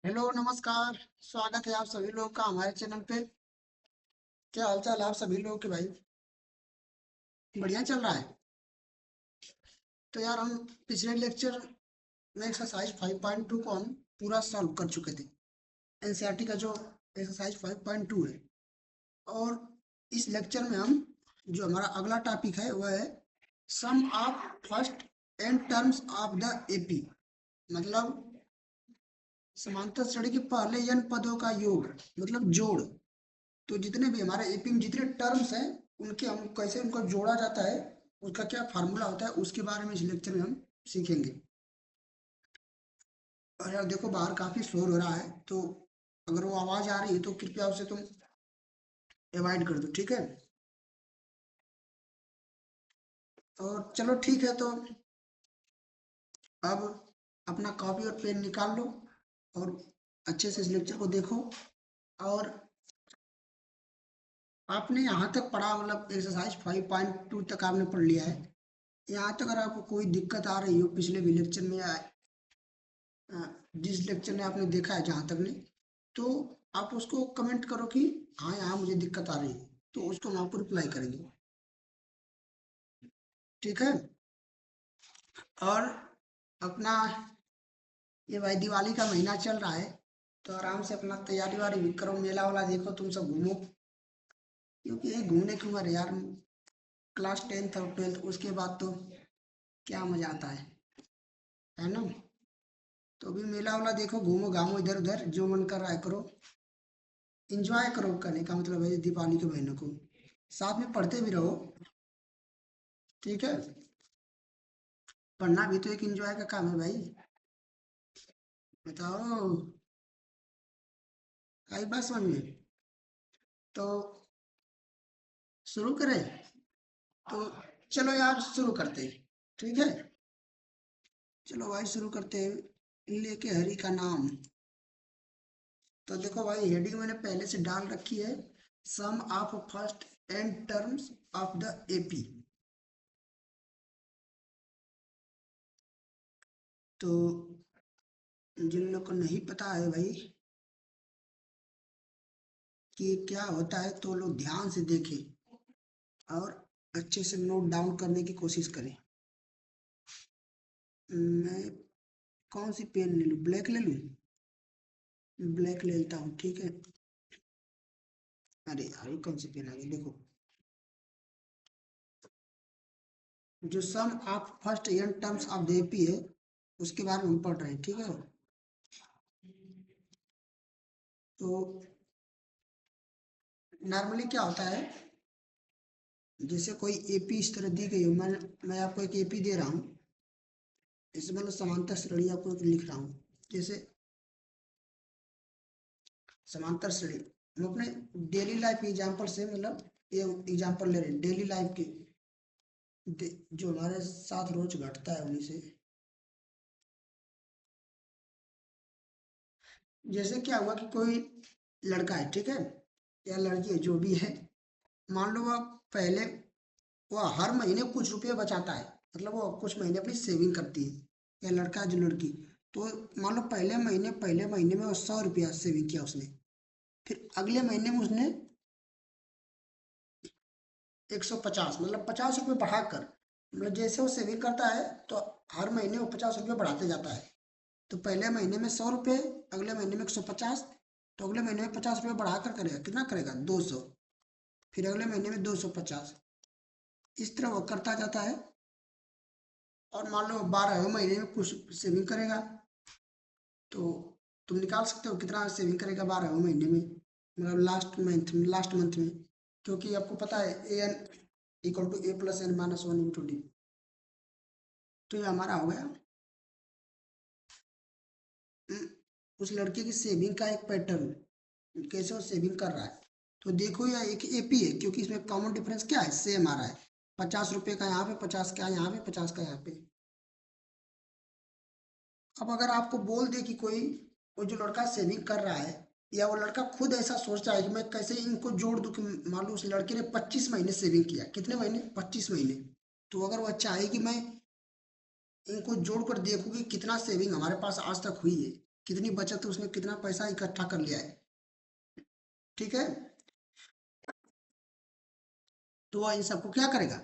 Hello नमस्कार। स्वागत है आप सभी लोगों का हमारे चैनल पे। क्या हाल चाल आप सभी लोगों के भाई? बढ़िया चल रहा है। तो यार हम पिछले लेक्चर में एक्सरसाइज 5.2 को हम पूरा सॉल्व कर चुके थे। एनसीईआरटी का जो एक्सरसाइज 5.2 है। और इस लेक्चर में हम जो हमारा अगला टॉपिक है वह है sum of first n terms of the AP. मतलब समांतर श्रेणी के पहले n पदों का योग, मतलब जोड़। तो जितने भी हमारे एपी में जितने टर्म्स हैं उनके हम कैसे उनको जोड़ा जाता है, उसका क्या फार्मूला होता है, उसके बारे में इस लेक्चर में हम सीखेंगे। और यार देखो बाहर काफी शोर हो रहा है, तो अगर वो आवाज आ रही है तो कृपया उसे तुम अवॉइड कर दो, ठीक है। और चलो ठीक है, तो अब अपना कॉपी और पेन निकाल लो और अच्छे से इस लेक्चर को देखो। और आपने यहाँ तक पढ़ा, मतलब एक्सरसाइज 5.2 तक आपने पढ़ लिया है। यहाँ तक अगर आपको कोई दिक्कत आ रही हो पिछले भी लेक्चर में या जिस लेक्चर में आपने देखा है जहाँ तक नहीं, तो आप उसको कमेंट करो कि हाँ यहाँ मुझे दिक्कत आ रही है, तो उसको हम आपको रिप्लाई करेंगे, ठीक है। और अपना ये भाई दिवाली का महीना चल रहा है, तो आराम से अपना तैयारी वारी भी करो, मेला वाला देखो, तुम सब घूमो। क्योंकि ये घूमने की उम्र है यार, क्लास 10th और 12th उसके बाद तो क्या मजा आता है ना। तो अभी मेला वाला देखो, घूमो घामो इधर उधर, जो मन कर रहा है करो। इंजॉय करो, करने का मतलब है दीपावली के महीने को साथ में पढ़ते भी रहो, ठीक है। पढ़ना भी तो एक एंजॉय का काम है भाई। बताओ, आई बात समझ में? तो शुरू करें? तो चलो यार शुरू करते हैं, ठीक है। चलो भाई शुरू करते हैं, लेके हरि का नाम। तो देखो भाई हेडिंग मैंने पहले से डाल रखी है, sum of first and terms of the AP. तो जिन लोग को नहीं पता है भाई कि क्या होता है, तो लोग ध्यान से देखें और अच्छे से नोट डाउन करने की कोशिश करें। मैं कौन सी पेन ले लूँ, ब्लैक ले लूँ? ब्लैक ले लेता हूँ, ठीक है। अरे यार ये कौन सी पेन आ गई, देखो। जो sum of first n terms of the AP है, उसके बारे में हम पढ़ रहे हैं, ठीक है। तो नॉर्मली क्या होता है, जैसे कोई एपी इस तरह दी गई हो, मैं आपको एक एपी दे रहा हूँ। इसमें मतलब समांतर श्रेणी आपको एक लिख रहा हूँ, जैसे समांतर श्रेणी। हम अपने डेली लाइफ के एग्जाम्पल से, मतलब ये एग्जाम्पल ले रहे हैं डेली लाइफ के, जो हमारे साथ रोज घटता है उन्हीं से। जैसे क्या हुआ कि कोई लड़का है, ठीक है, या लड़की है, जो भी है। मान लो वह पहले, वह हर महीने कुछ रुपये बचाता है, मतलब वो कुछ महीने अपनी सेविंग करती है, या लड़का जो लड़की। तो मान लो पहले महीने में वो 100 रुपया सेविंग किया उसने। फिर अगले महीने में उसने 150, मतलब 50 रुपये बढ़ाकर, मतलब जैसे वो सेविंग करता है तो हर महीने वो 50 रुपये बढ़ाते जाता है। तो पहले महीने में 100 रुपये, अगले महीने में 150, तो अगले महीने में 50 रुपये बढ़ाकर करेगा, कितना करेगा, 200। फिर अगले महीने में 250, इस तरह वो करता जाता है। और मान लो 12वें महीने में कुछ सेविंग करेगा, तो तुम निकाल सकते हो कितना सेविंग करेगा 12वें महीने में, मतलब लास्ट मंथ में। क्योंकि आपको पता है a n equal to a plus n minus one into d. तो ये हमारा हो गया उम, उस लड़के की सेविंग का एक पैटर्न, कैसे वो सेविंग कर रहा है। तो देखो यह एक एपी है, क्योंकि इसमें कॉमन डिफरेंस क्या है, सेम आ रहा है। 50 रुपये का यहाँ पे, 50 का यहाँ पे, 50 का यहाँ पे। अब अगर आपको बोल दे कि कोई, वो जो लड़का सेविंग कर रहा है, या वो लड़का खुद ऐसा सोच रहा है कि मैं कैसे इनको जोड़ दूं, कि मान लो उस लड़के ने 25 महीने सेविंग किया, कितने महीने, 25 महीने। तो अगर वह चाहे कि मैं इनको जोड़ कर देखूं कि कितना सेविंग हमारे पास आज तक हुई है, कितनी बचत है, उसने कितना पैसा इकट्ठा कर लिया है। ठीक है, तो वह इन सबको क्या करेगा,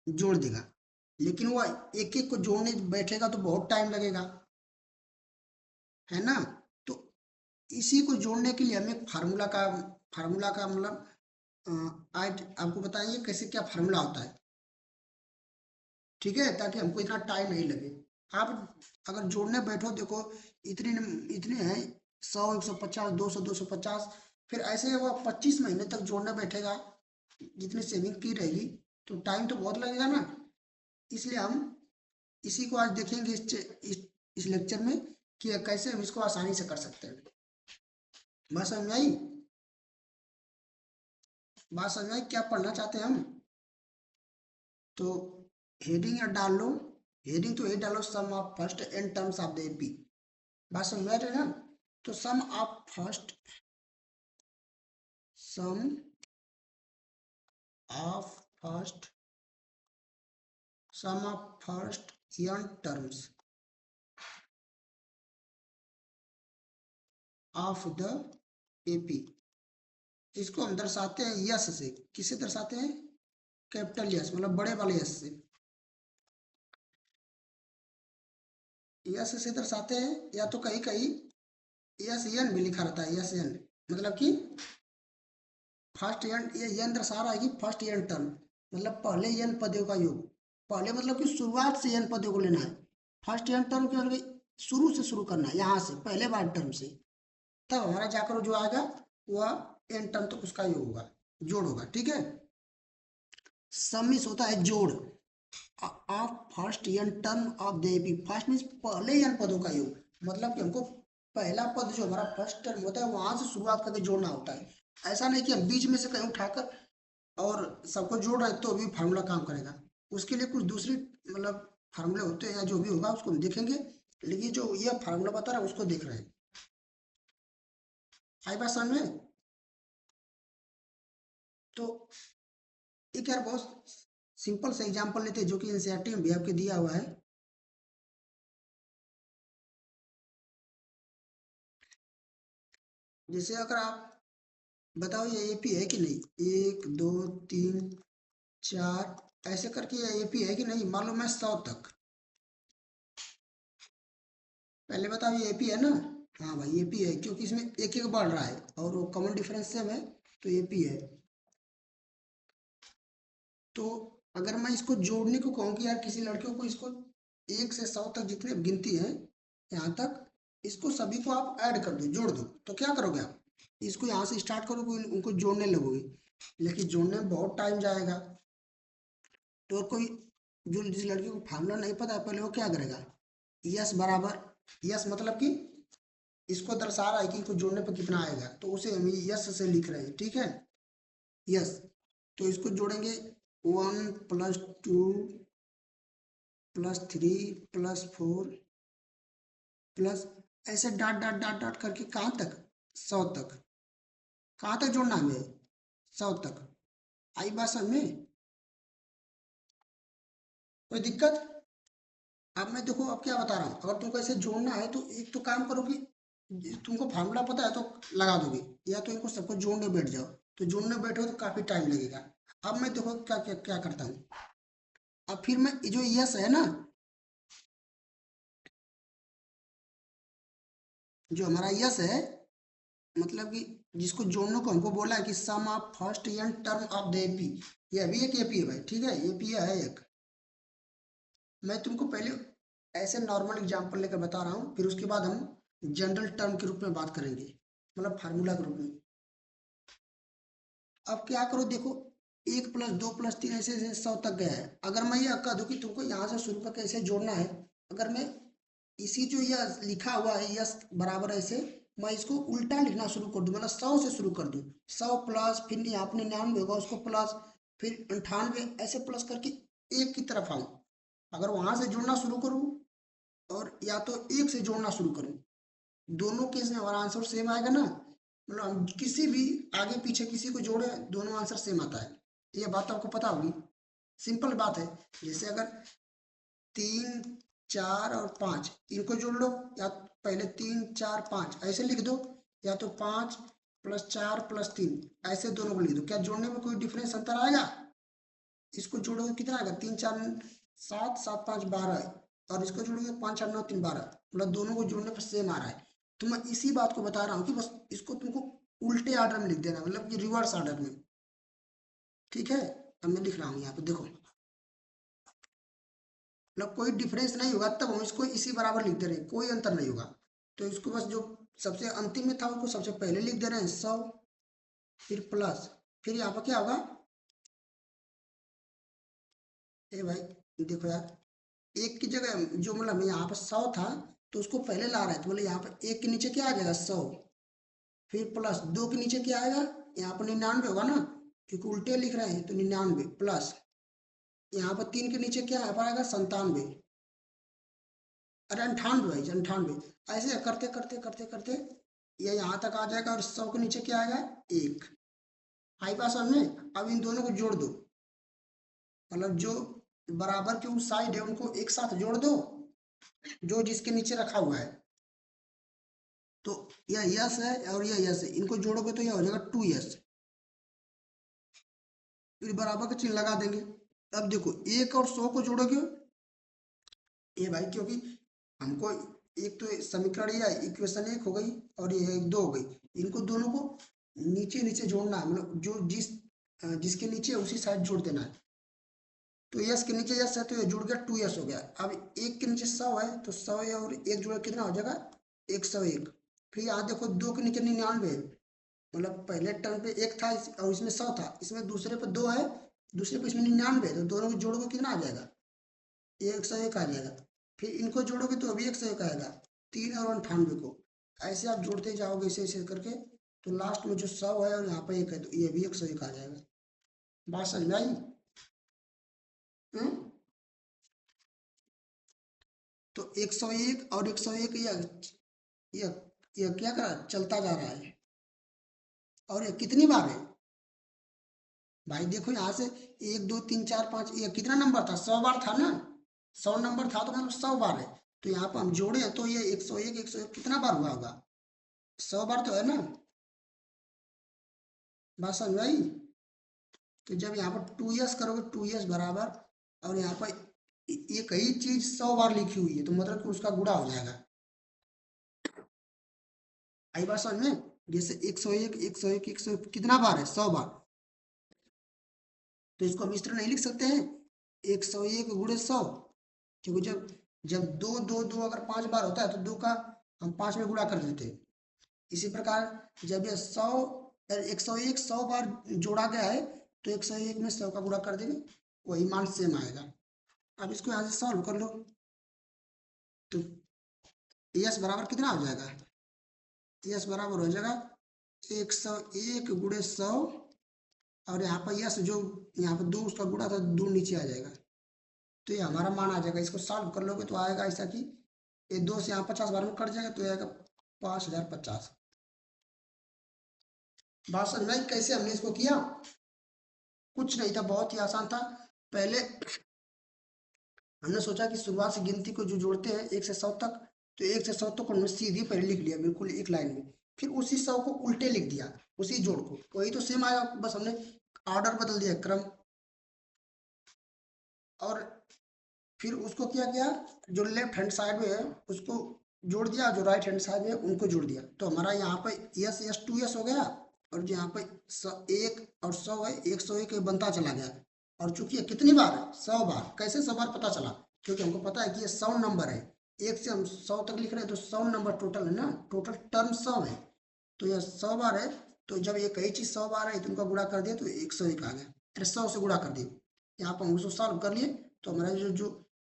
जोड़ देगा। लेकिन वह एक एक को जोड़ने बैठेगा तो बहुत टाइम लगेगा, है ना। तो इसी को जोड़ने के लिए हमें फार्मूला का मतलब आज आपको बताएंगे कैसे क्या फार्मूला होता है। ठीक है, ताकि हमको इतना टाइम नहीं लगे। आप अगर जोड़ने बैठो, देखो इतने इतने हैं, 100, 150, 200, 250, फिर ऐसे वो 25 महीने तक जोड़ने बैठेगा, जितनी सेविंग की रहेगी, तो टाइम तो बहुत लगेगा ना। इसलिए हम इसी को आज देखेंगे इस लेक्चर में कि कैसे हम इसको आसानी से कर सकते हैं। बात समझ में आई? बात समझ में आई क्या पढ़ना चाहते हैं हम? तो हेडिंग डाल लो, हेडिंग तो ये डालो, sum of first n terms of the AP. बात समझ में आ रही है ना। तो sum of first sum of first n terms of the AP, इसको हम दर्शाते हैं यस से। किसे दर्शाते हैं? कैपिटल यस, मतलब बड़े वाले यस से। यस से दर्शाते हैं, या तो कहीं कहीं यस एन भी लिखा रहता है, यस एन, मतलब कि फर्स्ट एन, ये एन दर्शा रहा है कि फर्स्ट एन टर्म, मतलब पहले एन पदों का योग। पहले मतलब कि शुरुआत से एन पदों को लेना है। फर्स्ट एन टर्म के मतलब शुरू से शुरू करना है, यहाँ से पहले बार टर्म से, तब हमारा जाकर जो आएगा वह एन टर्म तक उसका योग होगा, जोड़ होगा। ठीक है, समिस होता है जोड़ of first n term of the AP. First means पहले एन पदों का योग, मतलब कि हमको पहला पद जो हमारा फर्स्ट टर्म होता है वहां से शुरुआत करके जोड़ना होता है। ऐसा नहीं कि हम बीच में से कहीं उठाकर और सबको जोड़ रहे तो भी फार्मूला काम करेगा। उसके लिए कुछ दूसरी मतलब फार्मूले होते हैं, या जो भी होगा उसको हम देखेंगे, लेकिन जो ये फार्मूला बता रहा है उसको देख रहे हैं। आई बात समझ में? तो एक यार बहुत सिंपल सा एग्जांपल लेते हैं जो कि एनसीईआरटी में भी आपके दिया हुआ है। जैसे अगर आप बताओ ये एपी है कि नहीं, 1, 2, 3, 4 ऐसे करके ये एपी है कि नहीं, मालूम है 100 तक। पहले बताओ ये एपी है ना। हाँ भाई एपी है, क्योंकि इसमें एक एक बढ़ रहा है और वो कॉमन डिफरेंस सेम है, तो एपी है। तो अगर मैं इसको जोड़ने को कहूँ कि यार किसी लड़कियों को इसको 1 से 100 तक जितने गिनती है यहाँ तक, इसको सभी को आप ऐड कर दो, जोड़ दो, तो क्या करोगे आप? इसको यहाँ से स्टार्ट करोगे, उनको जोड़ने लगोगे, लेकिन जोड़ने में बहुत टाइम जाएगा। तो कोई जो जिस लड़की को फार्मूला नहीं पता है, पहले वो क्या करेगा, यस बराबर, यस मतलब कि इसको दर्शा रहा है कि इसको जोड़ने पर कितना आएगा, तो उसे हम यस से लिख रहे हैं। ठीक है, यस। तो इसको जोड़ेंगे, 1 + 2 + 3 + 4 प्लस, ऐसे डाट डाट डाट डाट करके कहाँ तक, 100 तक। कहाँ तक जोड़ना हमें, 100 तक। आई बात समझ में? कोई दिक्कत? अब मैं देखो अब क्या बता रहा हूँ, अगर तुमको ऐसे जोड़ना है तो एक तो काम करो कि तुमको फार्मूला पता है तो लगा दोगे, या तो इनको सबको जोड़ने बैठ जाओ। तो जोड़ने बैठो तो काफी टाइम लगेगा। अब मैं देखो क्या क्या क्या करता हूँ। अब फिर मैं जो यस है ना, जो हमारा यस है, मतलब कि जिसको जोड़ने को हमको बोला है कि sum of first n term of the AP, ये अभी एक एपी है भाई। ठीक है, एपी है एक। मैं तुमको पहले ऐसे नॉर्मल एग्जांपल लेकर बता रहा हूँ, फिर उसके बाद हम जनरल टर्म के रूप में बात करेंगे, मतलब फार्मूला के रूप में। अब क्या करो, देखो 1 + 2 + 3 ऐसे ऐसे 100 तक गया है। अगर मैं ये कह दूं कि तुमको यहाँ से शुरू करके ऐसे जोड़ना है, अगर मैं इसी जो यह लिखा हुआ है यस बराबर ऐसे, मैं इसको उल्टा लिखना शुरू कर दूं, मतलब 100 से शुरू कर दूं, 100 प्लस, फिर यहाँ पे 99 होगा उसको प्लस, फिर 98 ऐसे प्लस करके एक की तरफ आऊं। अगर वहां से जोड़ना शुरू करूं और या तो एक से जोड़ना शुरू करूं, दोनों केस में हमारा आंसर सेम आएगा ना। मतलब हम किसी भी आगे पीछे किसी को जोड़े, दोनों आंसर सेम आता है। ये बात आपको पता होगी, सिंपल बात है। जैसे अगर 3 4 और 5 इनको जोड़ लो, या पहले 3 4 5 ऐसे लिख दो, या तो 5 प्लस 4 प्लस 3 ऐसे दोनों को लिख दो। क्या जोड़ने में कोई डिफरेंस अंतर आएगा? इसको जोड़ोगे कितना आएगा? 3 4 7 7 5 12, और इसको जोड़ोगे 5 8 9 3 12, मतलब दोनों को जोड़ने पर सेम आ रहा है। तो मैं इसी बात को बता रहा हूँ कि बस इसको तुमको उल्टे ऑर्डर में लिख देना, मतलब कि रिवर्स ऑर्डर में। ठीक है, अब मैं लिख रहा हूँ यहाँ पे, देखो मतलब कोई डिफरेंस नहीं होगा, तब हम इसको इसी बराबर लिख दे रहे हैं, कोई अंतर नहीं होगा। तो इसको बस जो सबसे अंतिम में था उसको सबसे पहले लिख दे रहे हैं 100, फिर प्लस, फिर यहाँ पर क्या होगा, ए भाई देखो यार, एक की जगह जो मतलब यहाँ पर 100 था, तो उसको पहले ला रहे हैं, तो मतलब यहाँ पर एक के नीचे क्या आ जाएगा 100, फिर प्लस 2 के नीचे क्या आएगा, यहाँ पर 99 होगा ना, क्योंकि उल्टे लिख रहे हैं, तो 99 प्लस यहाँ पर 3 के नीचे क्या आएगा 97, अरे 98 भाई 98, ऐसे करते करते करते करते ये यहाँ तक आ जाएगा, और 100 के नीचे क्या आएगा 1। आई बात समझ में? अब इन दोनों को जोड़ दो, मतलब जो बराबर के उस साइड है उनको एक साथ जोड़ दो, जो जिसके नीचे रखा हुआ है। तो यह यस है और यह यस है, इनको जोड़ोगे तो यह हो जाएगा 2s, फिर बराबर का चिन्ह लगा देंगे। अब देखो 1 और 100 को जोड़ोगे, ये भाई क्योंकि हमको एक तो समीकरण या इक्वेशन 1 हो गई और ये एक 2 हो गई, इनको दोनों को नीचे नीचे जोड़ना है, मतलब जो जिसके नीचे उसी साइड जोड़ देना है। तो यस के नीचे यस है तो ये जुड़ गया 2s हो गया। अब एक के नीचे 100 है तो 100 है और एक जुड़ा कितना हो जाएगा 101। फिर यहाँ देखो 2 के नीचे 99 है, मतलब पहले टर्म पे 1 था और इसमें 100 था, इसमें दूसरे पे 2 है, दूसरे पे इसमें 99 है, तो दोनों को जोड़ोगे कितना आ जाएगा 101 आ जाएगा। फिर इनको जोड़ोगे तो अभी 101 आएगा, 3 और 98 को ऐसे आप जोड़ते जाओगे ऐसे ऐसे करके, तो लास्ट में जो 100 है और यहाँ पे 1 है, तो ये भी 101 आ जाएगा। बात समझ में आई? हम्म? तो 101 और 101 यह क्या कर चलता जा रहा है, और ये कितनी बार है भाई? देखो यहाँ से 1 2 3 4 5, ये कितना नंबर था 100 बार था ना, 100 नंबर था तो मतलब 100 बार है। तो यहाँ पर हम जोड़े तो ये 101 कितना बार हुआ होगा, 100 बार तो है ना। बात समझ में आई? तो जब यहाँ पर 2s करोगे 2s बराबर, और यहाँ पर एक ही चीज 100 बार लिखी हुई है, तो मतलब कि उसका गुणा हो जाएगा। आई बात समझ में? जैसे 101 कितना बार है 100 बार, तो इसको हम इस तरह नहीं लिख सकते हैं 101 × 100, क्योंकि जब जब दो दो दो अगर 5 बार होता है तो 2 का हम 5 में गुणा कर देते हैं। इसी प्रकार जब ये 101 100 बार जोड़ा गया है, तो 101 में 100 का गुणा कर देंगे, वही मान सेम आएगा। अब इसको यहाँ से सॉल्व कर लो, तो यस बराबर कितना हो जाएगा, यस बराबर हो जाएगा 101 × 100, और यहाँ पर यस जो यहाँ पर 2 उसका गुणा था 2 नीचे आ जाएगा, तो ये हमारा मान आ जाएगा। इसको सॉल्व कर लोगे तो आएगा ऐसा कि ये 2 से यहाँ 50 बार में कट जाएगा, तो आएगा 5050। बात समझ में आई कैसे हमने इसको किया? कुछ नहीं था, बहुत ही आसान था। पहले हमने सोचा कि शुरुआत से गिनती को जो जोड़ते हैं 1 से 100 तक, तो 1 से 100 तक हमने सीधी पहले लिख लिया बिल्कुल एक लाइन में, फिर उसी 100 को उल्टे लिख दिया, उसी जोड़ को, वही तो सेम आया, बस हमने ऑर्डर बदल दिया, क्रम। और फिर उसको क्या किया, जो लेफ्ट हैंड साइड में है उसको जोड़ दिया, जो राइट हैंड साइड में है उनको जोड़ दिया, तो हमारा यहाँ पे यस यस 2s हो गया, और जो यहाँ पे 1 और 100 है 101 बनता चला गया। और चूंकि ये कितनी बार है 100 बार, कैसे 100 बार पता चला, क्योंकि हमको पता है कि ये 100 नंबर है, 1 से हम 100 तक लिख रहे हैं, तो 100 नंबर टोटल है ना, टोटल टर्म 100 है, तो यह 100 बार है। तो जब ये कई चीज 100 बार है तो उनका गुणा कर दिया तो 101 आ गया, फिर 100 से गुणा कर दिए, यहाँ पर हम उसको सॉल्व कर लिए। तो हमारा जो जो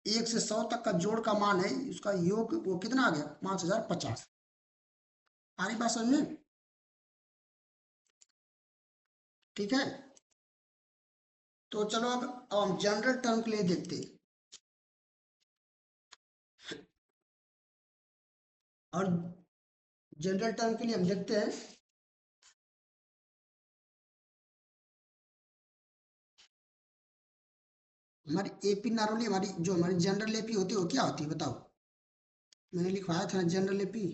1 से 100 तक का जोड़ का मान है उसका योग वो कितना आ गया 5050। आ रही बात समझ में? ठीक है, तो चलो अब हम जनरल टर्म के लिए देखते हैं, और जनरल टर्म के लिए हम देखते हैं हमारी एपी नारोली, हमारी जो हमारी जनरल एपी होती है वो क्या होती है बताओ? मैंने लिखवाया था ना जनरल एपी।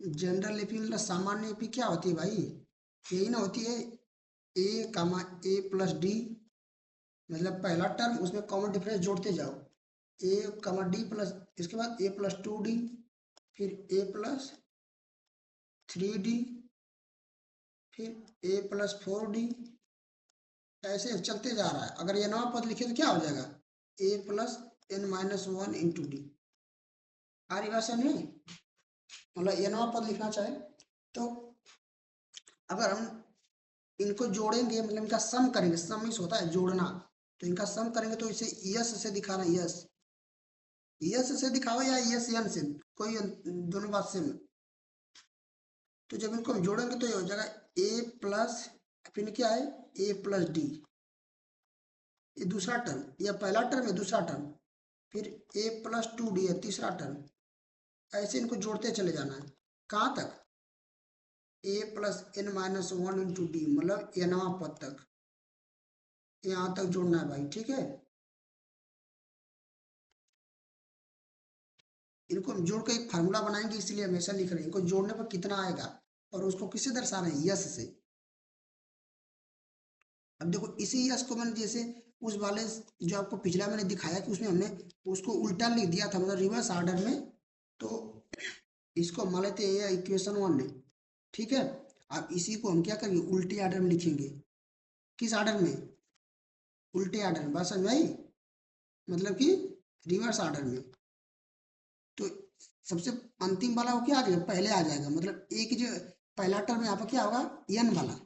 जनरल एपी मतलब सामान्य एपी क्या होती है भाई? यही ना होती है, ए कामा ए प्लस डी, मतलब पहला टर्म उसमें कॉमन डिफरेंस जोड़ते जाओ, ए कामा डी प्लस, इसके बाद ए प्लस 2D, फिर ए प्लस 3D, फिर ए प्लस 4D, ऐसे चलते जा रहा है। अगर ये नवा पद लिखे तो क्या हो जाएगा? A plus n minus one into d. आ रही बात समझ में? मतलब ये नवा पद लिखना चाहे तो अगर हम इनको जोड़ेंगे, मतलब इनका सम करेंगे, सम मीन्स होता है जोड़ना, तो इनका सम करेंगे तो इसे यस से दिखाना, यस यस से दिखाओ या यस एन से, कोई दोनों बात सेम है। तो जब इनको हम जोड़ेंगे तो ये हो जाएगा ए प्लस, फिर क्या है ए प्लस डी, ये दूसरा टर्म, यह पहला टर्म है दूसरा टर्म, फिर ए प्लस 2D है तीसरा टर्म। ऐसे इनको जोड़ते चले जाना है कहाँ तक? A plus n minus one into d, मतलब एनवा पद तक, यहाँ तक जोड़ना है भाई, ठीक है। इनको हम जोड़ के एक फार्मूला बनाएंगे, इसलिए हमेशा लिख रहे हैं इनको जोड़ने पर कितना आएगा, और उसको किससे दर्शा रहे हैं? यस से। अब देखो इसी यस को मैंने जैसे उस वाले जो आपको पिछला मैंने दिखाया कि उसमें हमने उसको उल्टा लिख दिया था, मतलब रिवर्स ऑर्डर में, तो इसको मान लेते हैं इक्वेशन 1 है, ठीक है। अब इसी को हम क्या करेंगे, उल्टे ऑर्डर में लिखेंगे। किस ऑर्डर में? उल्टे ऑर्डर में, बात समझ में आई? मतलब कि रिवर्स ऑर्डर में। तो सबसे अंतिम वाला वो क्या आ जाएगा, पहले आ जाएगा, मतलब एक जो पहला टर्म यहाँ पर क्या होगा, एन वाला,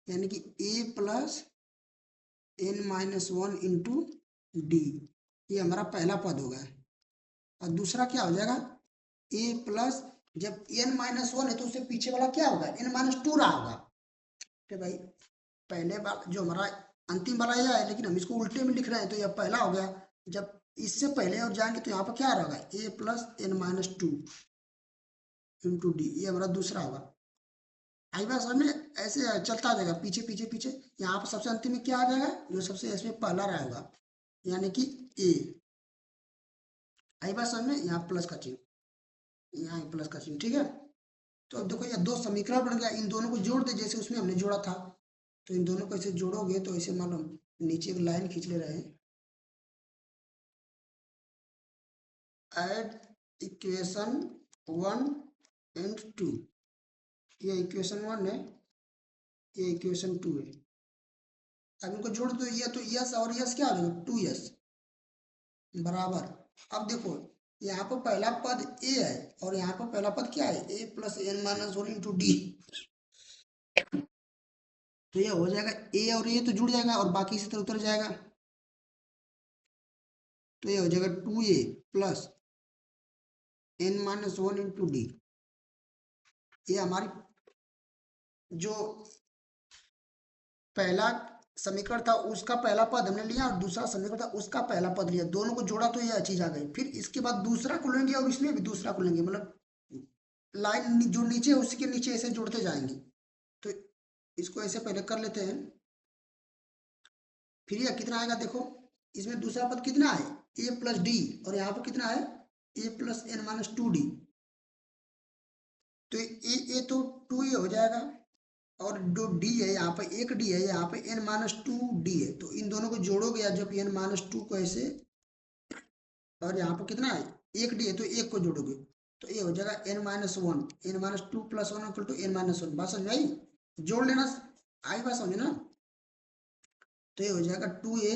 यानी कि a plus n minus one into d, ये हमारा पहला पद होगा। और दूसरा क्या हो जाएगा, ए प्लस, जब एन माइनस वन है तो उससे पीछे वाला क्या होगा, एन माइनस टू रहा होगा। तो भाई पहले बार जो हमारा अंतिम वाला यह है, लेकिन हम इसको उल्टे में लिख रहे हैं तो यह पहला हो गया। जब इससे पहले और जाएंगे तो यहाँ पर क्या रहेगा, a plus n minus two into d, ये हमारा दूसरा होगा। आई बात समझ में? ऐसे चलता जाएगा पीछे पीछे पीछे, यहाँ पर सबसे अंतिम में क्या आ जाएगा, जो सबसे इसमें पहला रहा होगा, यानी कि ए। आई बात समझ में? यहाँ प्लस का चिन्ह, यहाँ प्लस का चिन्ह, ठीक है। तो अब देखो ये दो समीकरण बन गया, इन दोनों को जोड़ दे जैसे उसमें हमने जोड़ा था। तो इन दोनों को ऐसे जोड़ोगे तो ऐसे मान लो नीचे एक लाइन खींच ले रहे हैं, ऐड इक्वेशन 1 एंड 2, ये इक्वेशन 1 है, ये इक्वेशन 2 है। अब इनको जोड़ दो, ये तो यस और यस क्या आ जाएगा, 2s बराबर। अब देखो यहाँ पर पहला पद ए है और यहाँ पर पहला पद क्या है, a plus n minus one into d, तो ये हो जाएगा ए और ये तो जुड़ जाएगा और बाकी इसी तरह उतर जाएगा, तो ये हो जाएगा 2a plus n minus one into d. ये हमारी जो पहला समीकरण था उसका पहला पद हमने लिया और दूसरा समीकरण था उसका पहला पद लिया, दोनों को जोड़ा तो यह चीज आ गई। फिर इसके बाद दूसरा को लेंगे और इसमें भी दूसरा को लेंगे, मतलब लाइन जो नीचे है उसके नीचे ऐसे जोड़ते जाएंगे। तो इसको ऐसे पहले कर लेते हैं, फिर यह कितना आएगा देखो, इसमें दूसरा पद कितना है, ए प्लस डी, और यहाँ पर कितना है, a plus n minus 2D। तो ए तो 2a हो जाएगा, और जो डी है यहाँ पे एक डी है, यहाँ पे एन माइनस 2D है, तो इन दोनों को जोड़ोगे या जब एन माइनस 2 को ऐसे, और यहाँ पर कितना है, एक डी है तो एक को जोड़ोगे तो ये हो जाएगा n minus one, n minus two plus one equal to n minus one. बात समझ आई? जोड़ लेना, आई बात समझे ना? तो ये हो जाएगा 2a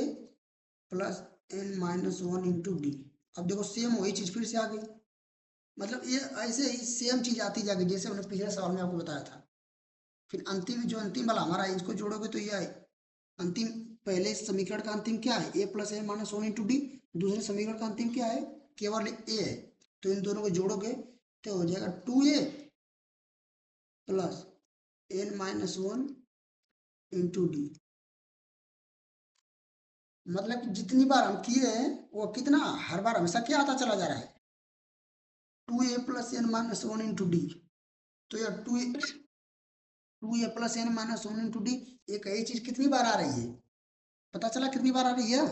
plus n minus one into d. अब देखो सेम वही चीज फिर से आ गई, मतलब ये ऐसे ही सेम चीज आती जाएगी जैसे हमने पिछले सवाल में आपको बताया था। फिर अंतिम जो अंतिम वाला हमारा है इसको जोड़ोगे तो ये अंतिम, पहले समीकरण का अंतिम क्या है, a plus n minus one into d, दूसरे समीकरण का अंतिम क्या है, केवल ए है। तो इन दोनों को जोड़ोगे तो हो जाएगा 2a plus n minus one into d. मतलब कि जितनी बार हम किए हैं वो कितना, हर बार हमेशा क्या आता चला जा रहा है, 2a plus n minus one into d. तो ये 2a plus n minus one into d, एक यही चीज कितनी बार आ रही है, पता चला कितनी बार आ रही है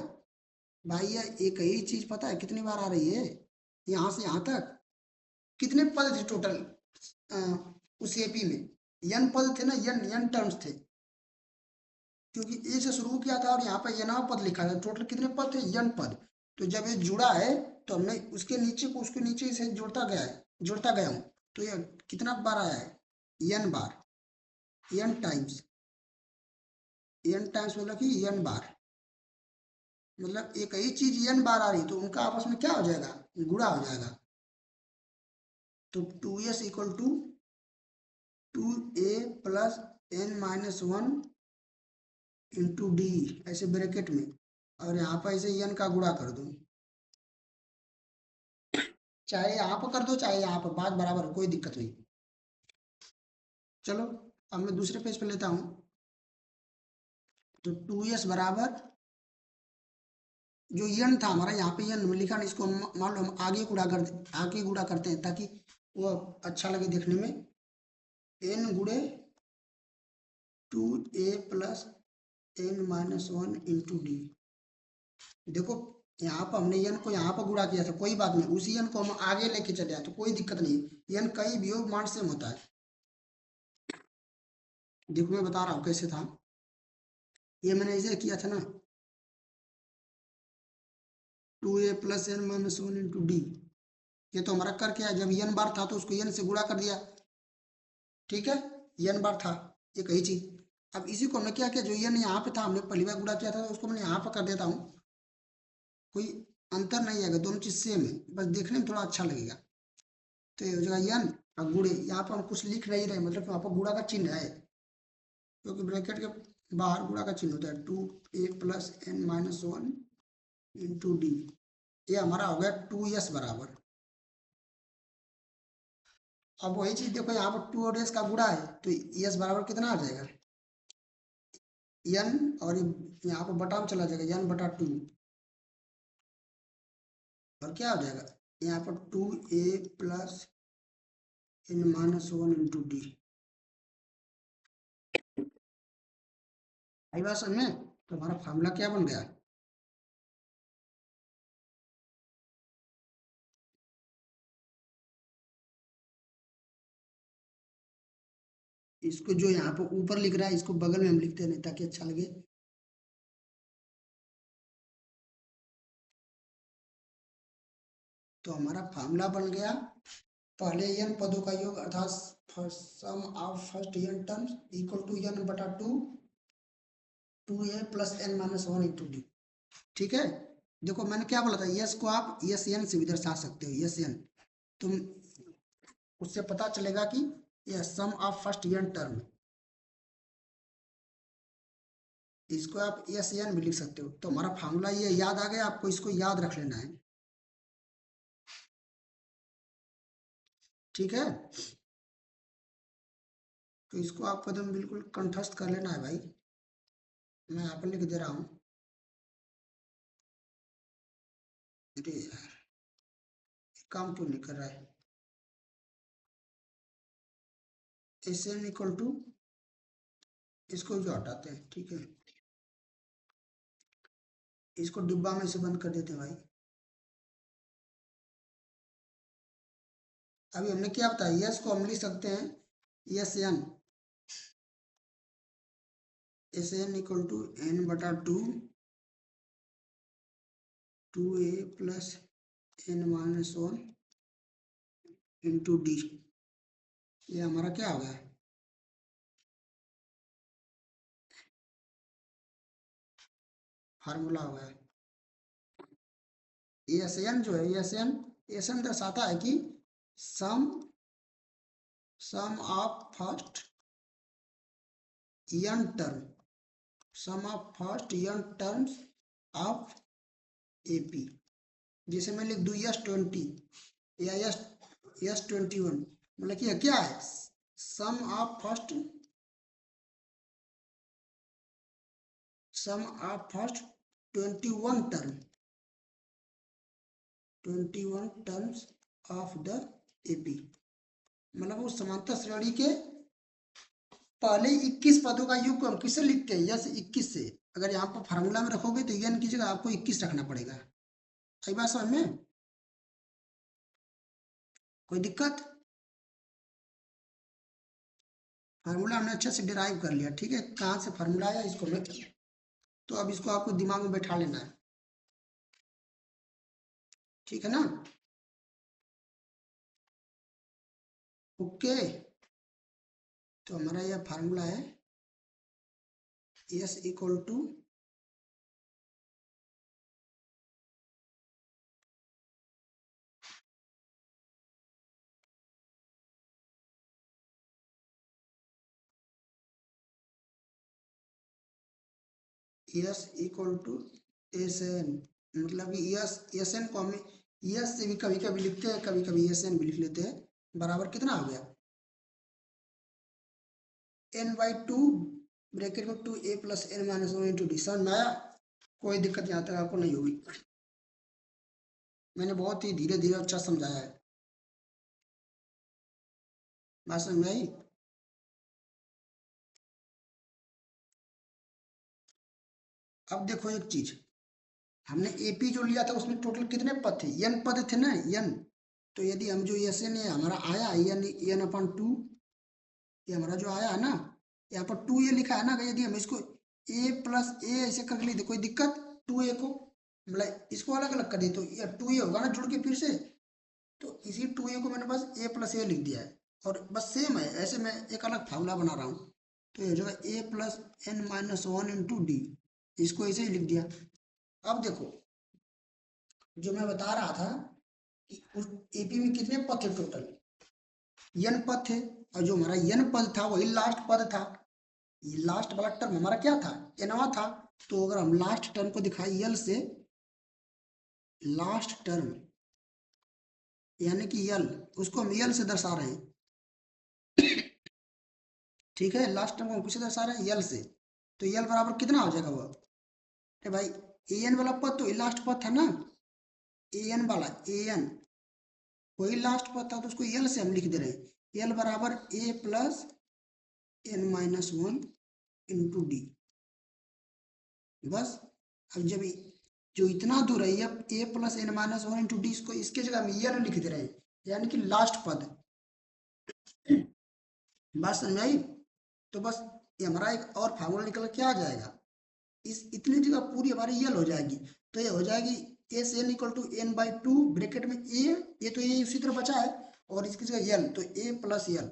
भाई? ये एक ही चीज पता है कितनी बार आ रही है? यहाँ से यहाँ तक कितने पद थे टोटल उस एपी में? एन पद थे ना, एन एन टर्म्स थे, क्योंकि ए से शुरू किया था और यहाँ पर एन पद लिखा था। टोटल कितने पद थे? एन पद। तो जब ये जुड़ा है तो हमने उसके नीचे को उसके नीचे से जोड़ता गया हूँ। तो ये कितना बार आया है? एन बार, एन टाइम्स। एन टाइम्स मतलब कि एन बार, मतलब एक ही चीज एन बार आ रही तो उनका आपस में क्या हो जाएगा? गुणा हो जाएगा। तो 2s equal to 2a plus n-1 into d, ऐसे ब्रैकेट में, और यहाँ पर ऐसे एन का गुणा कर दो। चाहे यहाँ पर कर दो चाहे यहाँ पर, बात बराबर, कोई दिक्कत नहीं। चलो अब मैं दूसरे पेज पे लेता हूँ। तो 2s बराबर जो एन था हमारा, यहाँ पे एन लिखा नहीं, इसको मान लो हम आगे गुणा करते हैं ताकि वो अच्छा लगे देखने में। एन गुणे 2a plus n-1 into D. देखो यहाँ पर हमने एन को यहाँ पर गुणा किया था, कोई बात नहीं, उसी एन को हम आगे लेके चले आए तो कोई दिक्कत नहीं। एन कहीं भी हो मान सेम होता है। देखो मैं बता रहा हूँ कैसे था। ये मैंने ऐसे किया था ना, 2a plus n-1 into d. ये तो हमारा कर क्या है, जब एन बार था तो उसको एन से गुणा कर दिया, ठीक है? एन बार था, ये कही चीज। अब इसी को हमने क्या किया, जो एन यहाँ पे था हमने पहली बार गुणा किया था, तो उसको मैं यहाँ पर कर देता हूँ। कोई अंतर नहीं आएगा, दोनों चीज सेम है, बस देखने में थोड़ा अच्छा लगेगा। तो ये हो जाएगा एन और गुणे, यहाँ पर हम कुछ लिख नहीं रहे, मतलब वहाँ पर गुणा का चिन्ह है, क्योंकि ब्रैकेट के बाहर गुणा का चिन्ह होता है। 2a plus n-1 into d. ये हमारा हो गया 2s बराबर। अब वही चीज देखो, यहाँ पर 2 और s का गुणा है तो s बराबर कितना आ जाएगा? n, और यहाँ पर बटा में चला जाएगा, n बटा 2, और क्या हो जाएगा यहाँ पर 2a plus n-1 into D. आई बात समझ में? तो हमारा फार्मूला क्या बन गया? इसको जो यहाँ पर ऊपर लिख रहा है इसको बगल में हम लिखते हैं, नहीं ताकि अच्छा लगे। तो हमारा फार्मूला बन गया, पहले एन पदों का योग अर्थात sum of first n terms equal to n बटा 2a plus n-1 into D. ठीक है? देखो मैंने क्या बोला था, यस को आप यस एन से भी दर्शा सकते हो, यस एन। तुम उससे पता चलेगा कि यह सम ऑफ फर्स्ट एन टर्म, इसको आप यस एन भी लिख सकते हो। तो हमारा फार्मूला ये याद आ गया, आपको इसको याद रख लेना है, ठीक है? तो इसको आपको एकदम बिल्कुल कंठस्थ कर लेना है भाई, मैं यहाँ पर लिख दे रहा हूँ। अरे यार काम क्यों नहीं कर रहा है? एस एन इक्वल टू, इसको जो हटाते हैं, ठीक है, इसको डिब्बा में से बंद कर देते हैं भाई। अभी हमने क्या बताया, यस को हम लिख सकते हैं S n, S n equal to n बटा 2a plus n-1 into d. ये हमारा क्या हो गया? फार्मूला हो गया। एस एन जो है, एस एन दर्शाता है कि sum sum of first n term, sum of first n terms of AP. जैसे मैं लिख दूँ यस 20 या यस 21, मतलब कि क्या है, sum of first sum of first 21 terms of the AP, मतलब वो समांतर श्रेणी के पहले 21 पदों का योग को हम किससे लिखते हैं? यस 21 से। अगर यहाँ पर फार्मूला में रखोगे तो एन की जगह आपको 21 रखना पड़ेगा। सही बात समझ में? कोई दिक्कत? फार्मूला हमने अच्छे से डिराइव कर लिया, ठीक है, कहाँ से फार्मूला आया इसको मैं, तो अब इसको आपको दिमाग में बैठा लेना है, ठीक है ना? ओके, तो हमारा यह फार्मूला है S equal to S equal to S n, मतलब कि एस एन को हम एस से भी कभी कभी लिखते हैं, कभी कभी एस एन भी लिख लेते हैं, बराबर कितना हो गया n/2 ब्रैकेट में 2a plus n minus 1 into D. समझ में आया? कोई दिक्कत यहाँ तक आपको नहीं होगी, मैंने बहुत ही धीरे धीरे अच्छा समझाया है। बात समझ में आई? अब देखो एक चीज, हमने एपी जो लिया था उसमें टोटल कितने पद थे? n पद थे ना, n। तो यदि हम जो एस एन हमारा आया n/2, ये हमारा जो आया है ना, यहाँ पर 2a लिखा है ना, यदि हम इसको a प्लस ए ऐसे कर लेते कोई दिक्कत? 2a को मतलब इसको अलग अलग कर दे तो ये 2a होगा ना जुड़ के फिर से, तो इसी 2a को मैंने बस a प्लस ए लिख दिया है, और बस सेम है, ऐसे मैं एक अलग फार्मूला बना रहा हूँ, तो ये हो जाएगा a plus n minus 1 into d, इसको ऐसे ही लिख दिया। अब देखो जो मैं बता रहा था कि उस एपी में कितने पद थे टोटल? n पद थे, और जो हमारा n पद था वही लास्ट पद था, ये लास्ट वाला टर्म हमारा क्या था? nवा था। तो अगर हम लास्ट टर्म को दिखाए यल से, लास्ट टर्म यानी कि यल, उसको हम यल से दर्शा रहे हैं, ठीक है, लास्ट टर्म को हम किससे दर्शा रहे हैं? यल से। तो यल बराबर कितना हो जाएगा वो? अरे भाई ए एन वाला पद तो लास्ट पद था ना, ए एन वाला, ए एन वही लास्ट पद था, तो उसको यल से हम लिख दे रहे हैं, यल बराबर a plus n minus 1 into d. बस अब जब जो इतना दूर है a plus n minus 1 into d, इसको इसके जगह हम यल लिख दे रहे हैं, यानी कि लास्ट पद। बात समझ में आई? तो बस ये हमारा एक और फार्मूला निकल के आ जाएगा, इस इतनी जगह पूरी हमारी यल हो जाएगी, तो ये हो जाएगी S n equal to n/2 bracket में ए, ये तो ये उसी तरह बचा है, और इसकी जगह यल, तो ए प्लस यल,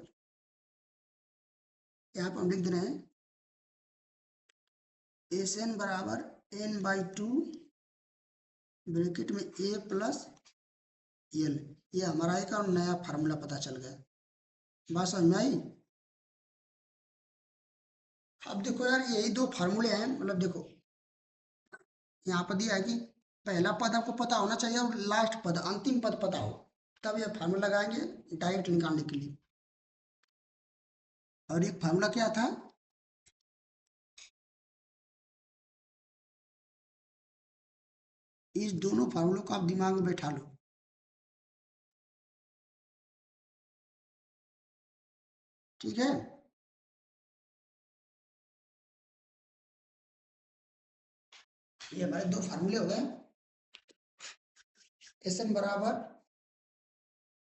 यहाँ पर हम लिख दे रहे हैं एस एन बराबर n/2 ब्रैकेट में ए प्लस यल, ये हमारा एक और नया फार्मूला पता चल गया। बात समझ में आई? अब देखो यार यही दो फार्मूले हैं, मतलब देखो यहाँ पर दिया है कि पहला पद आपको पता होना चाहिए और लास्ट पद अंतिम पद पता हो, तब ये फार्मूला लगाएंगे डायरेक्ट निकालने के लिए। और एक फार्मूला क्या था? इस दोनों फार्मूलों को आप दिमाग में बैठा लो, ठीक है? ये हमारे दो फार्मूले हो गए, एस एन बराबर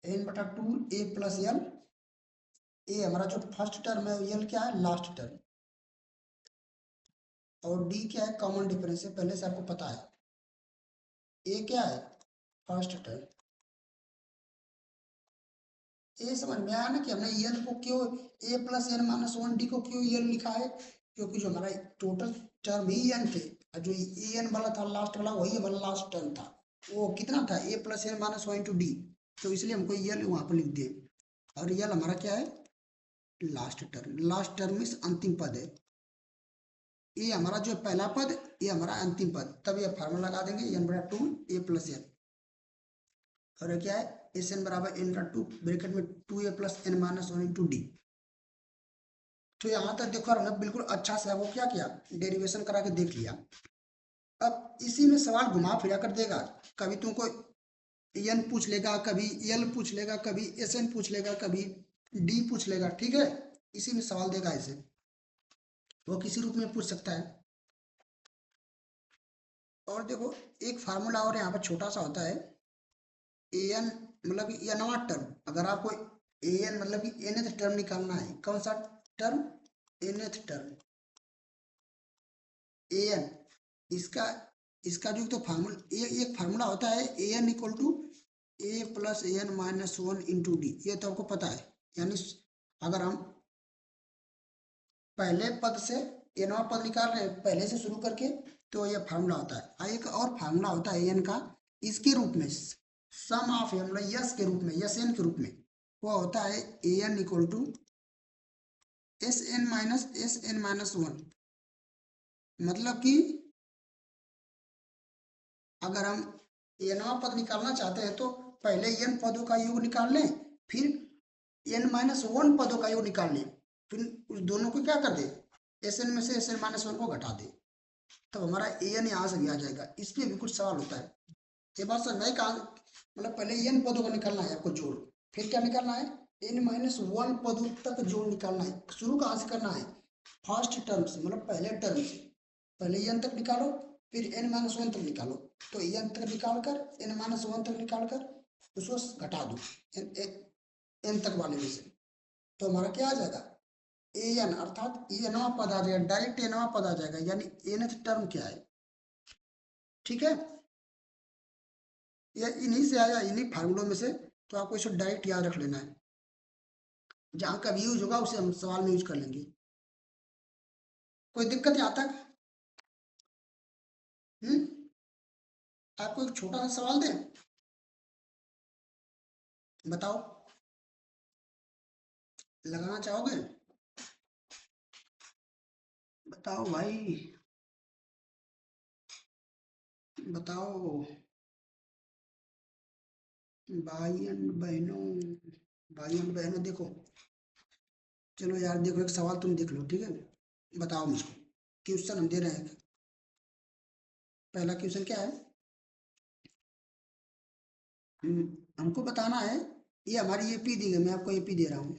n/2 ए प्लस यल, ए हमारा जो फर्स्ट टर्म है, यल क्या है? लास्ट टर्म, और डी क्या है? कॉमन डिफरेंस है, पहले से आपको पता है। ए क्या है? First term. ये समझ में आया ना कि हमने यल को क्यों ए प्लस n माइनस 1 डी को क्यों यल लिखा है? क्योंकि जो हमारा टोटल टर्म ही एन थे, और जो ए एन वाला था लास्ट वाला, वही हमारा लास्ट टर्म था, वो कितना था? A plus n minus 1 into d, तो इसलिए हमको यल वहां पर लिख दिए, और यल हमारा क्या है? Last term. Last term means अंतिम पद है, ये हमारा जो पहला पद, ये हमारा अंतिम पद, तब ये फार्मूला लगा देंगे n/2 ए प्लस n, और ये क्या है? एस एन बराबर n/2 ब्रैकेट में 2a plus n minus 1 into d. तो यहाँ तक देखो हमने बिल्कुल अच्छा से वो क्या किया, डेरिवेशन करा के देख लिया। अब इसी में सवाल घुमा फिरा कर देगा, कभी तुमको एन पूछ लेगा, कभी एल पूछ लेगा, कभी एस एन पूछ लेगा, कभी डी पूछ लेगा, ठीक है? इसी में सवाल देगा ऐसे, वो किसी रूप में पूछ सकता है। और देखो एक फार्मूला और यहाँ पर छोटा सा होता है, ए एन मतलब कि एनवा टर्म। अगर आपको ए एन मतलब कि एनथ टर्म निकालना है, कौन सा term, nth term, a n, इसका इसका जो तो फार्मूला, एक फार्मूला होता है a n equal to a plus a n minus one into d, ये तो आपको पता है। यानी अगर हम पहले पद से एनवा पद निकाल रहे हैं पहले से शुरू करके, तो ये फार्मूला होता है। एक और फार्मूला होता है एन का, इसके रूप में सम ऑफ एन मतलब यस के रूप में, यस एन के रूप में, वो होता है a n equal to S n minus one. मतलब कि अगर हम एनवा पद निकालना चाहते हैं तो पहले एन पदों का योग निकाल लें, फिर एन माइनस वन पदों का योग निकाल लें, फिर उस दोनों को क्या कर दे, एस एन में से एस एन माइनस वन को घटा दे, तब हमारा ए एन यहाँ से भी आ जाएगा। इस पर भी कुछ सवाल होता है, ये बात समझ में, कहा मतलब पहले एन पदों को निकालना है आपको जोड़, फिर क्या निकालना है, एन माइनस वन पदों तक जोड़ निकालना है। शुरू कहाँ से करना है, फर्स्ट टर्म से, मतलब पहले टर्म से, पहले एन तक निकालो, फिर एन माइनस वन तक निकालो। तो एन तक निकाल कर, एन माइनस वन तक निकाल कर उसको घटा दो एन तक वाले में से, तो हमारा क्या आ जाएगा, ए एन, अर्थात ये एनवा पद आ जाएगा, डायरेक्ट एनवा पद आ जाएगा, यानी एनथ टर्म क्या है। ठीक है, या इन्हीं से आया, इन्हीं फार्मूलों में से, तो आपको इसे डायरेक्ट याद रख लेना है, जहां का भी यूज होगा उसे हम सवाल में यूज कर लेंगे। कोई दिक्कत यहाँ तक? आपको एक छोटा सा सवाल दें, बताओ, लगाना चाहोगे? बताओ भाई, बताओ भाई एंड बहनों, भाई एंड बहनों, देखो, चलो यार देखो, एक सवाल तुम देख लो, ठीक है, बताओ मुझको। क्वेश्चन हम दे रहे हैं, पहला क्वेश्चन क्या है, हमको बताना है, ये हमारी एपी दी गई, मैं आपको एपी दे रहा हूँ,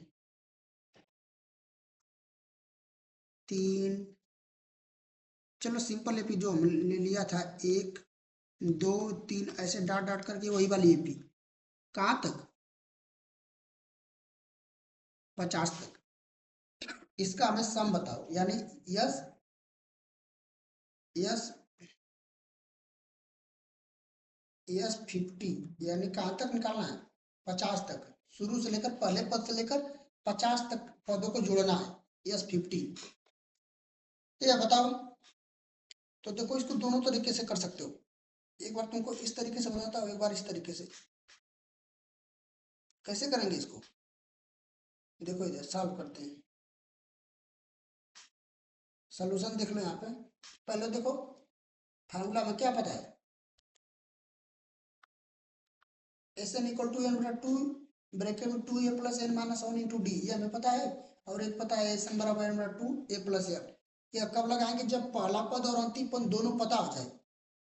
3, चलो सिंपल एपी जो हमने लिया था, 1 2 3 ऐसे डाट डाट करके, वही वाली एपी, कहाँ तक, 50 तक। इसका हमें सम बताओ, यानी यस यस यस 50, यानी कहाँ तक निकालना है, 50 तक, शुरू से लेकर पहले पद से लेकर 50 तक पदों को जोड़ना है, यस 50। ये बताओ, तो देखो इसको दोनों तरीके से कर सकते हो, एक बार तुमको इस तरीके से बताता हूँ, एक बार इस तरीके से। कैसे करेंगे इसको, देखो इधर सॉल्व करते हैं, सोल्यूशन देख लो यहाँ पे। पहले देखो फार्मूला में क्या पता है, s n equal to n बटा टू, ब्रैकेट में 2 a plus n minus one into d, ये हमें पता है। और एक पता है एस एन बराबर एन बटा टू ए प्लस एन। ये कब लगाएंगे, जब पहला पद और अंतिम पद दोनों पता हो जाए,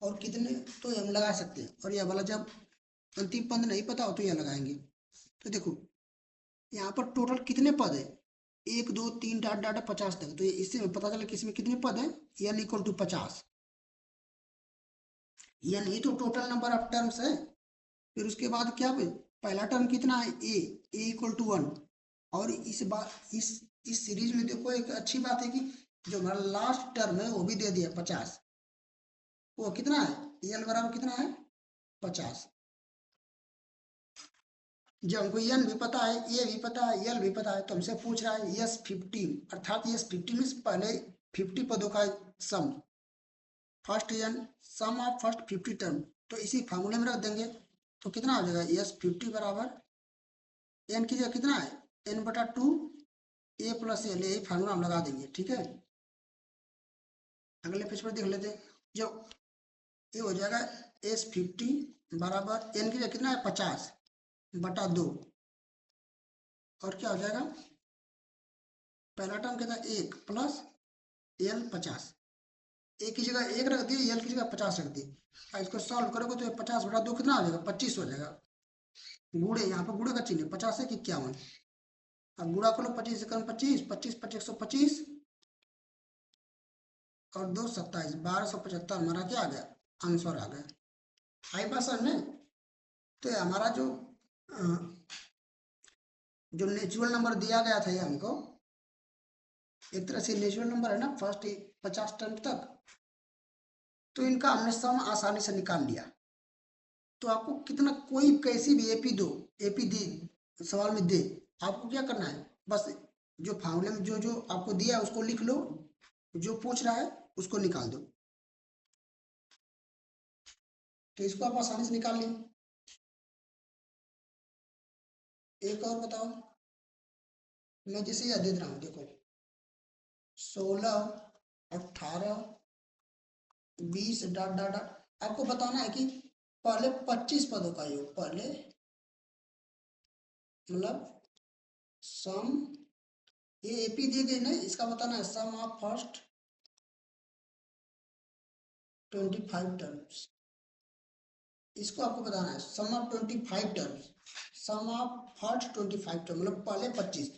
और कितने तो हम लगा सकते हैं, और यह वाला जब अंतिम पद नहीं पता हो तो यह लगाएंगे। तो देखो यहाँ पर टोटल कितने पद है, 1 2 3 डाट डाट 50 तक, तो ये इससे हमें पता चला कि इसमें कितने पद है, एन इक्वल टू 50, एन ही तो टोटल नंबर ऑफ टर्म्स है। फिर उसके बाद क्या पे, पहला टर्म कितना है, ए इक्वल टू 1। और इस बात इस सीरीज में देखो एक अच्छी बात है कि जो हमारा लास्ट टर्म है वो भी दे दिया 50, वो कितना है, एल बराबर कितना है, 50। जब हमको एन भी पता है, ए भी पता है, एल भी पता है, तो हमसे पूछ रहा है यस 15, अर्थात यस 15 में पहले 50 पदों का sum, first n, sum of first 50 term, तो इसी फार्मूले में रख देंगे, तो कितना हो जाएगा, यस 50 बराबर एन की जगह कितना है, एन बटा टू ए प्लस एल, यही फार्मूला हम लगा देंगे। ठीक है, अगले पेज पर देख लेते हैं, जो ये हो जाएगा एस 50 बराबर एन की जगह कितना है, 50 बटा 2, और क्या हो जाएगा, पहला टर्म कितना, 1 प्लस एल 50, ए की जगह 1 रख दिए, एल की जगह 50 रख दिए। इसको सॉल्व करोगे तो 50 बटा 2 कितना हो जाएगा, 25 हो जाएगा। गुड़े, यहाँ पर गुड़े का चिन्ह, 50 है कि 51, अब गुड़ा करो, 25 से कम 25, 25 25 125, और 2 27, 1275 हमारा क्या आ गया, आंसर आ गया। आई बात समझ में? तो ये हमारा जो नेचुरल नंबर दिया गया था ये हमको एक तरह से नेचुरल नंबर है ना, फर्स्ट 50 टर्म तक, तो इनका हमने सम आसानी से निकाल लिया। तो आपको कितना कोई कैसी भी एपी दो, एपी दी सवाल में दे, आपको क्या करना है, बस जो फार्मूले में जो जो आपको दिया है उसको लिख लो, जो पूछ रहा है उसको निकाल दो, तो इसको आप आसानी से निकाल लें। एक और बताओ, मैं जैसे याद दे रहा हूँ, देखो 16, 18, 20 डॉट डॉट डॉट, आपको बताना है कि पहले 25 पदों का योग, पहले मतलब सम, ये एपी दी गई ना, इसका बताना है सम ऑफ फर्स्ट 25 टर्म्स, इसको आपको बताना है sum of 25 terms, sum of first 25 term मतलब पहले 25,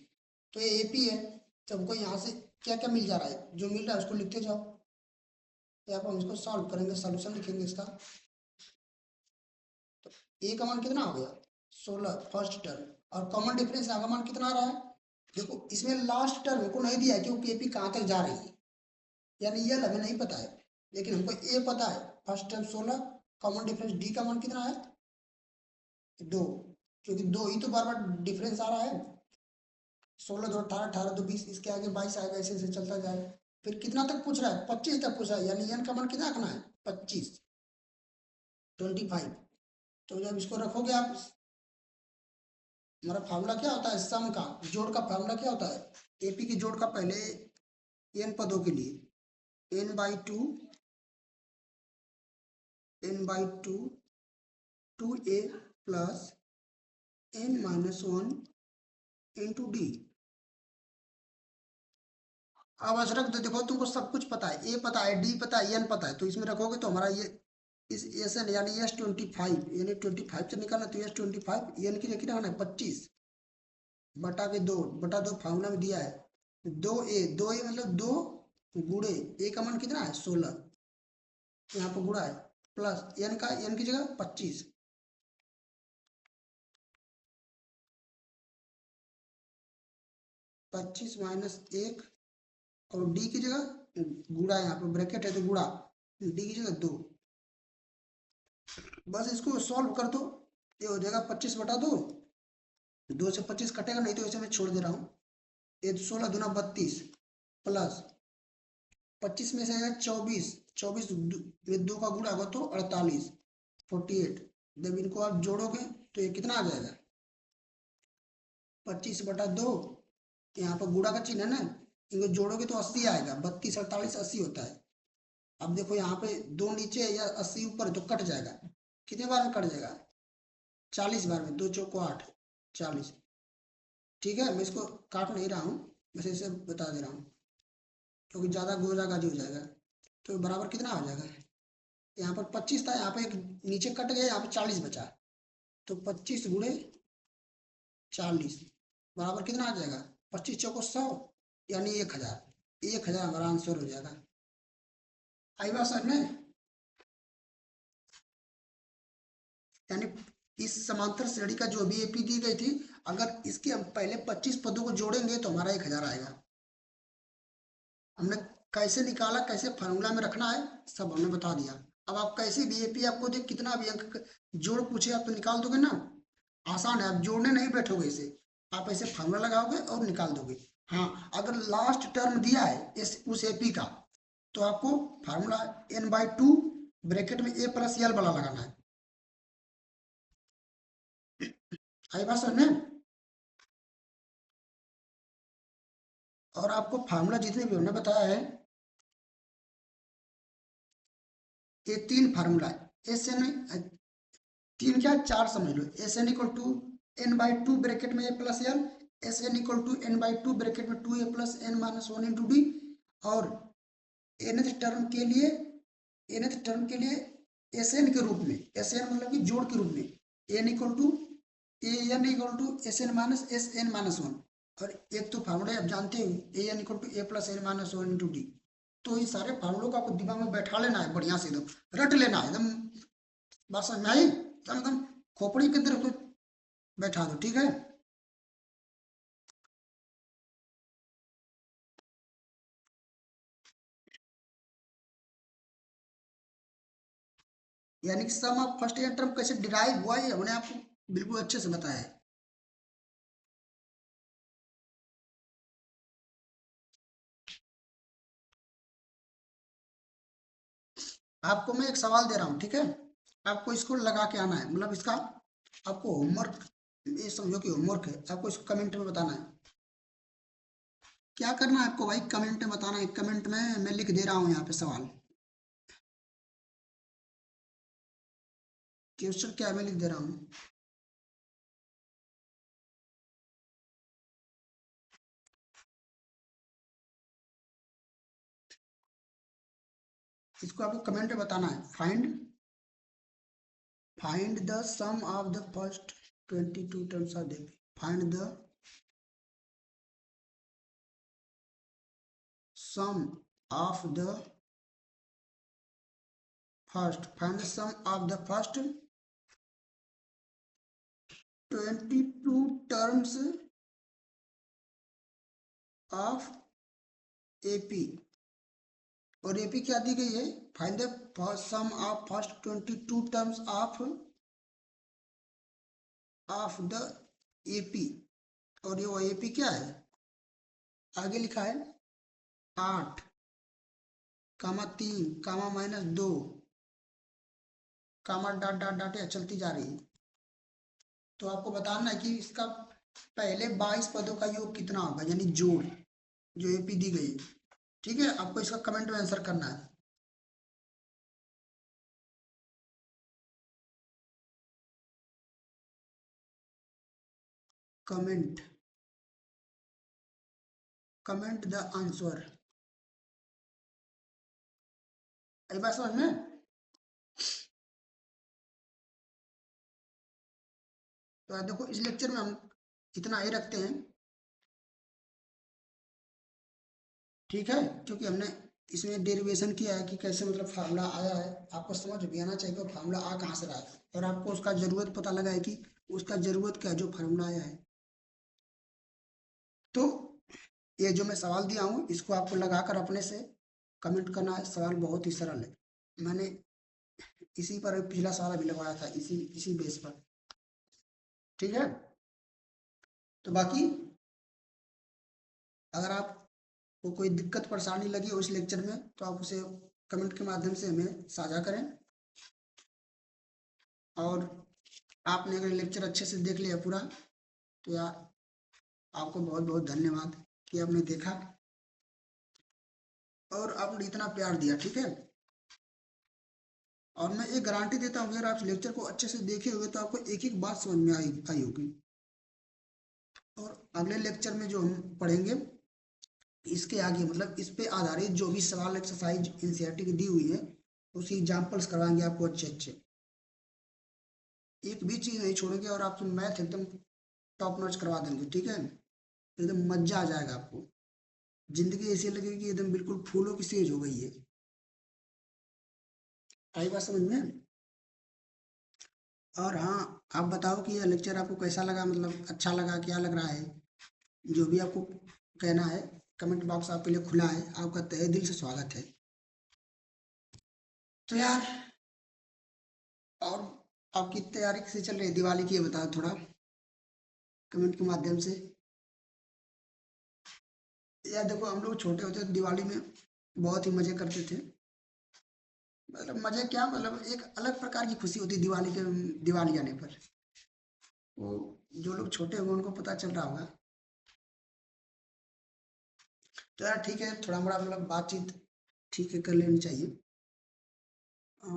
तो ये एपी है, तो हमको यहाँ से क्या क्या मिल जा रहा है, जो मिल रहा है उसको लिखते जाओ, या हम इसको सॉल्व करेंगे, सॉल्यूशन लिखेंगे इसका। तो ए का मान कितना हो गया 16 फर्स्ट टर्म, और कॉमन डिफरेंस का मान कितना आ रहा है, देखो इसमें लास्ट टर्म को नहीं दिया है क्योंकि एपी कहाँ तक जा रही है, यानी ये हमें नहीं पता है, लेकिन हमको ए पता है first term 16, common difference D का मान कितना है 2, क्योंकि 2 ही तो बार बार डिफरेंस आ रहा है, 16 2 18, 18 2 20, इसके आगे 22 आएगा, ऐसे ऐसे चलता जाएगा। फिर कितना तक पूछ रहा है 25 तक पूछ रहा है, यानी एन का मान कितना रखना है 25 25। तो जब इसको रखोगे आप, हमारा फार्मूला क्या होता है सम का, जोड़ का फार्मूला क्या होता है, एपी की जोड़ का पहले एन पदों के लिए n/2 n/2 2a plus n-1 into d. अब आज रख दो, देखो तुमको सब कुछ पता है, ए पता है, डी पता है, एन पता है, तो इसमें रखोगे तो हमारा ये इस एस एन यानी S25, यानी 25 से निकालना, तो S25 एन की जगह रखना है 25 बटा के 2 बटा 2 फार्मूला में दिया है 2a मतलब 2 गुणे ए का मान कितना है 16, यहाँ पर गुणा है, प्लस एन की जगह 25, माइनस 1, और डी की जगह गुणा, यहाँ पर ब्रैकेट है तो गुणा, डी की जगह 2, बस इसको सॉल्व कर दो, ये हो जाएगा 25 बटा 2, 2 से 25 कटेगा नहीं तो ऐसे मैं छोड़ दे रहा हूँ, ये 16 दूना 32 प्लस 25 में से आएगा 24, 24 में 2 का गुणा होगा तो 48 48, जब इनको आप जोड़ोगे तो ये कितना आ जाएगा 25 बटा 2, यहाँ पर गुणा का चिन्ह है ना, इनको जोड़ोगे तो 80 आएगा, 32 48 80 होता है। अब देखो यहाँ पे 2 नीचे या 80 ऊपर तो कट जाएगा, कितने बार में कट जाएगा 40 बार में, 2 चौको 8 40, ठीक है, मैं इसको काट नहीं रहा हूँ, बस ऐसे बता दे रहा हूँ, क्योंकि ज़्यादा गोजागाजी हो जाएगा, तो बराबर कितना हो जाएगा, यहाँ पर 25 था, यहाँ पे एक नीचे कट गया, यहाँ पे 40 बचा, तो 25 गुणे 40 बराबर कितना आ जाएगा 25 चौको 100, यानी 1000, 1000 हमारा आंसर हो जाएगा। आई बात समझ में? यानी इस समांतर श्रेणी का जो भी एपी दी गई थी, अगर इसके हम पहले 25 पदों को जोड़ेंगे तो हमारा 1000 आएगा। हमने कैसे निकाला, कैसे फार्मूला में रखना है, सब हमने बता दिया। अब आप कैसे भी एपी आपको दे, कितना भी अंक जोड़ पूछे आप तो निकाल दोगे ना, आसान है, आप जोड़ने नहीं बैठोगे इसे, आप ऐसे फार्मूला लगाओगे और निकाल दोगे। हाँ, अगर लास्ट टर्म दिया है उस एपी का, तो आपको फार्मूला n/2 ब्रैकेट में a प्लस एल वाला लगाना है। आई बात समझ में? और आपको फार्मूला जितने भी हमने बताया है, ये 3 फार्मूला है, एस एन 3 क्या 4 समझ लो, s n equal to n/2 bracket में a plus l, s n equal to n/2 bracket में 2a plus n-1 into d, और nth टर्म के लिए एस एन के रूप में, एस एन मतलब कि जोड़ के रूप में, n equal to S n minus s n minus 1, और एक तो फार्मूला आप जानते हो, a n equal to a plus n minus 1 into d, तो ये सारे फार्मूलों को आपको दिमाग में बैठा लेना है, बढ़िया से एकदम रट लेना है एकदम। बात समझ में आई? एकदम खोपड़ी के अंदर उसको बैठा दो, ठीक है। यानी कि sum of first year term कैसे डिराइव हुआ ये हमने आपको बिल्कुल अच्छे से बताया है। आपको मैं एक सवाल दे रहा हूँ, ठीक है। आपको इसको लगा के आना है, मतलब इसका आपको होमवर्क, ये समझो कि होमवर्क है, आपको इसको कमेंट में बताना है। क्या करना है आपको भाई, कमेंट में बताना है। कमेंट में मैं लिख दे रहा हूँ यहाँ पे सवाल, क्वेश्चन क्या है मैं लिख दे रहा हूँ। इसको आपको कमेंट में बताना है। Find the sum of the first 22 terms of debit. Find the sum of the first, find the sum of the first 22 terms of AP. और एपी क्या दी गई है? Find the sum of first 22 terms of the AP. और ये वो AP क्या है? आगे लिखा है 8, कामा 3, कामा -2, कामा डॉट डॉट डॉट या चलती जा रही है। तो आपको बताना है कि इसका पहले 22 पदों का योग कितना होगा, यानी जोड़, जो एपी दी गई है। ठीक है, आपको इसका कमेंट में आंसर करना है। Comment comment the answer. अरे बात समझ में? तो देखो इस लेक्चर में हम इतना ही रखते हैं, ठीक है। क्योंकि हमने इसमें डेरिवेशन किया है कि कैसे मतलब फार्मूला आया है, आपको समझ भी आना चाहिए कि फार्मूला आ कहाँ से रहा है, और आपको उसका जरूरत पता लगा है कि उसका जरूरत क्या है जो फार्मूला आया है। तो ये जो मैं सवाल दिया हूँ इसको आपको लगाकर अपने से कमेंट करना है। सवाल बहुत ही सरल है, मैंने इसी पर पिछला सवाल भी लगवाया था, इसी इसी बेस पर, ठीक है। तो बाकी अगर आपको कोई दिक्कत परेशानी लगी हो इस लेक्चर में तो आप उसे कमेंट के माध्यम से हमें साझा करें। और आपने अगर लेक्चर अच्छे से देख लिया पूरा तो यार आपको बहुत बहुत धन्यवाद कि आपने देखा और आपने इतना प्यार दिया, ठीक है। और मैं एक गारंटी देता हूँ अगर आप लेक्चर को अच्छे से देखे होंगे तो आपको एक एक बात समझ में आई होगी। और अगले लेक्चर में जो हम पढ़ेंगे इसके आगे मतलब इस पे आधारित जो भी सवाल एक्सरसाइज एनसीईआरटी की दी हुई है उसकी एग्जाम्पल्स करवाएंगे आपको अच्छे अच्छे, एक भी चीज़ नहीं छोड़ेंगे और आपको मैथ एकदम टॉप नॉच करवा देंगे, ठीक है। एकदम मजा आ जाएगा आपको, जिंदगी ऐसी लगेगी एकदम बिल्कुल फूलों की सेज हो गई है। आई बात समझ में? और हाँ, आप बताओ कि यह लेक्चर आपको कैसा लगा, मतलब अच्छा लगा, क्या लग रहा है, जो भी आपको कहना है। कमेंट बॉक्स आपके लिए खुला है, आपका तहे दिल से स्वागत है। तो यार, और आपकी तैयारी कैसे चल रही है दिवाली की, ये बताओ थोड़ा कमेंट के माध्यम से। यार देखो हम लोग छोटे होते तो दिवाली में बहुत ही मजे करते थे। मतलब मजे क्या, मतलब एक अलग प्रकार की खुशी होती दिवाली आने पर। वो जो लोग छोटे होंगे उनको पता चल रहा होगा। तो यार ठीक है, थोड़ा मोड़ा मतलब बातचीत ठीक है कर लेनी चाहिए। अ,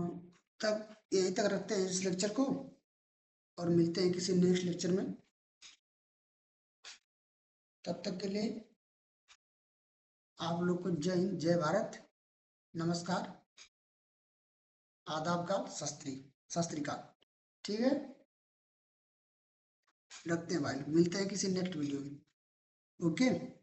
तब यहीं तक रखते हैं इस लेक्चर को और मिलते हैं किसी नेक्स्ट लेक्चर में। तब तक के लिए आप लोग को जय हिंद, जय भारत, नमस्कार, आदाब का सत श्री अकाल, ठीक है। रखते हैं भाई, मिलते हैं किसी नेक्स्ट वीडियो में। ओके।